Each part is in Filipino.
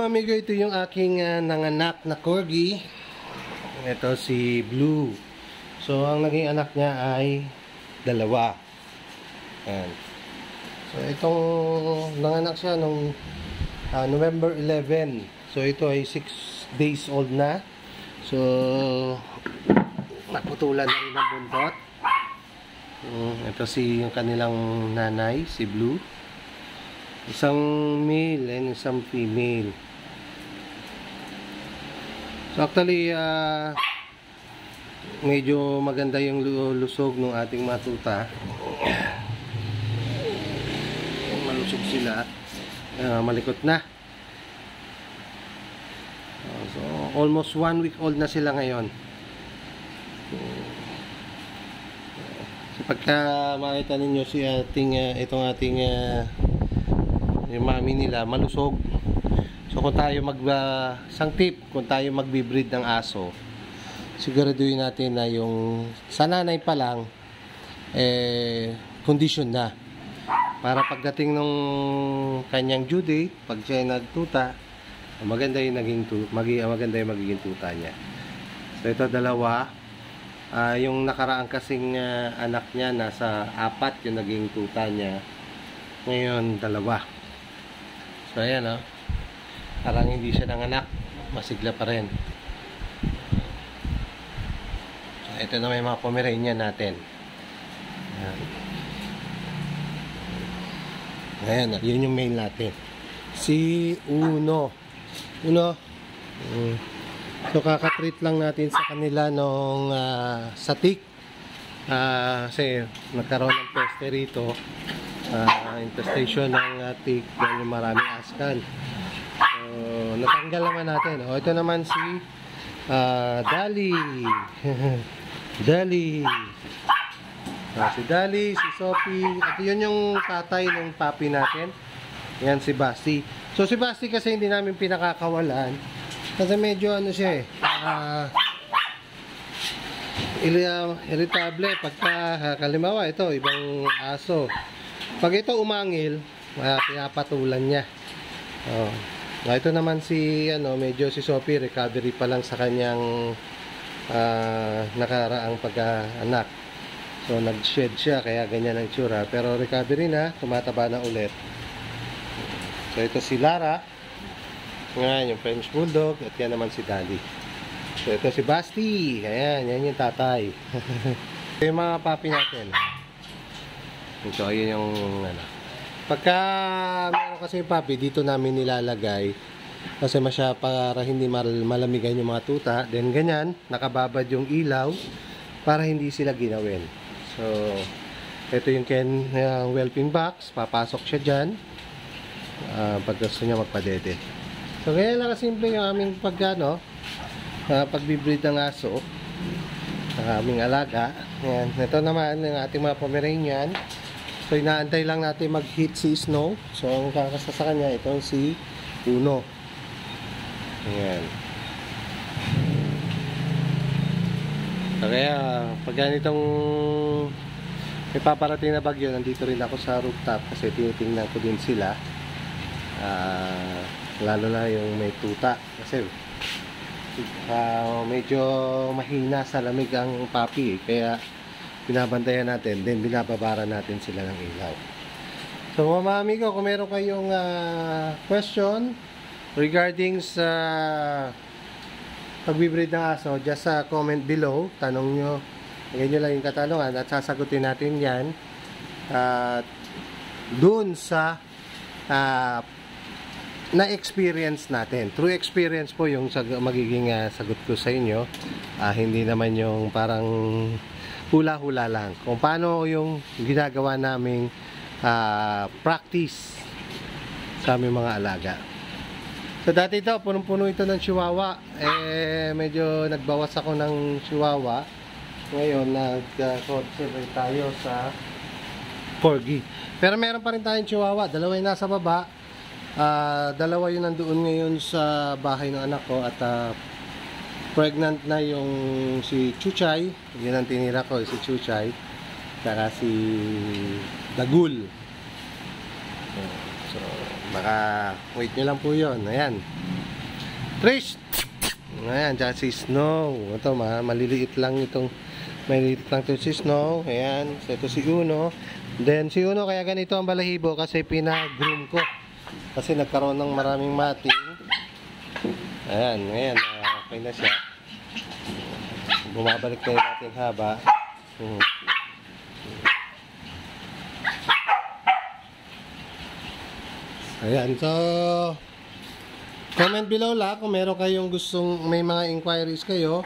amigo, ito yung aking nanganak na corgi. Ito si Blue. So, ang naging anak niya ay dalawa. Ayan. So, itong nanganak siya nung November 11. So, ito ay 6 days old na. So, naputulan na rin ang buntot. Ito yung kanilang nanay, si Blue. Isang male and isang female. So actually, medyo maganda yung lusog ng ating matuta. Malusog sila. Malikot na. So almost 1 week old na sila ngayon. So pagka makita ninyo si itong ating yung mami nila malusog. So kung tayo isang tip, kung tayo magbi-breed ng aso, siguraduhin natin na yung sa nanay pa lang condition na para pagdating nung kanyang due date, pag siya nagtuta, maganda yung magiging tuta niya. So ito dalawa, yung nakaraan kasing anak niya nasa 4 yung naging tuta niya, ngayon dalawa. So ayan parang hindi siya nanganak, masigla pa rin. So ito na may mga Pomeranian natin. Ayan, yun yung male natin, si Uno. So kakatreat lang natin sa kanila nung sa tick, kasi nagkaroon ng peste rito, infestation ng tick dahil maraming askan. So natanggal naman natin. Ito naman si Dali. Dali. Si Dali, si Sophie. At yun yung tatay ng puppy natin. Yan si Basti. So si Basti kasi hindi namin pinakakawalan kasi medyo siya irritable pagka kalimawa ito ibang aso. Pag ito umangil, pinapatulan niya. Ito naman si medyo si Sophie, recovery pa lang sa kanyang nakaraang pagkaanak. So nag-shed siya kaya ganyan ang tsura, pero recovery na, tumataba na ulit. So ito si Lara. Ngayon yung French Bulldog, at yan naman si Dali. So ito si Basti. Ayan, yan yung tatay. Ito yung mga puppy natin. Ito, ayun yung pagka meron kasi yung puppy, dito namin nilalagay kasi para hindi malamigan yung mga tuta. Then ganyan, nakababad yung ilaw para hindi sila ginawin. So ito yung whelping box, papasok siya dyan pag gusto niya magpadede. So ganyan lang kasimple yung aming pagbibreed ng aso, aming alaga. Ayan. Ito naman yung ating mga Pomeranian. So inaantay lang natin mag-hit si Snow. So ang kakasa sa kanya, itong si Uno. Ayan. So kaya pag ganitong may paparating na bagyo, nandito rin ako sa rooftop kasi tinitingnan ko din sila. Lalo na yung may tuta kasi medyo mahina sa lamig ang puppy kaya binabantayan natin, then binababara natin sila ng ilaw. So mga amigo, kung meron kayong question regarding sa pagbibreed ng aso, just comment below, tanong nyo, lagyan nyo lang yung katanungan at sasagutin natin yan dun sa na-experience natin. True experience po yung magiging sagot ko sa inyo. Hindi naman yung parang hula-hula lang. Kung paano yung ginagawa naming practice sa aming mga alaga. So dati ito, punong-puno ito ng chihuahua. Medyo nagbawas ako ng chihuahua. Ngayon, nag-concentrate tayo sa corgi. Pero meron pa rin tayong chihuahua. Dalawa yung nasa baba. Dalawa yun nandoon ngayon sa bahay ng anak ko. At pregnant na yung si Chuchay. Yun ang tinira ko, si Chuchay. Saka si Dagul. So baka wait nyo lang po yun. Ayan. Trish! Ayan, dyan si Snow. Ito, maliliit lang itong maliliit lang ito si Snow. Ayan, so ito si Uno. Then si Uno, kaya ganito ang balahibo kasi pinag-groom ko. Kasi nagkaroon ng maraming mating. Ayan, ngayon, okay na siya. Bumabalik na yung ating haba. Ayan, so comment below lang kung meron kayong gustong, may mga inquiries kayo,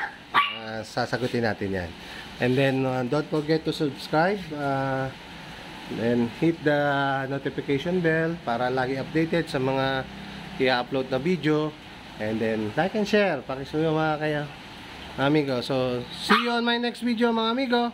sasagutin natin yan. And then don't forget to subscribe, and hit the notification bell para lagi updated sa mga i-upload na video. And then like and share, pakisuyo mga amigo. So see you on my next video mga amigo.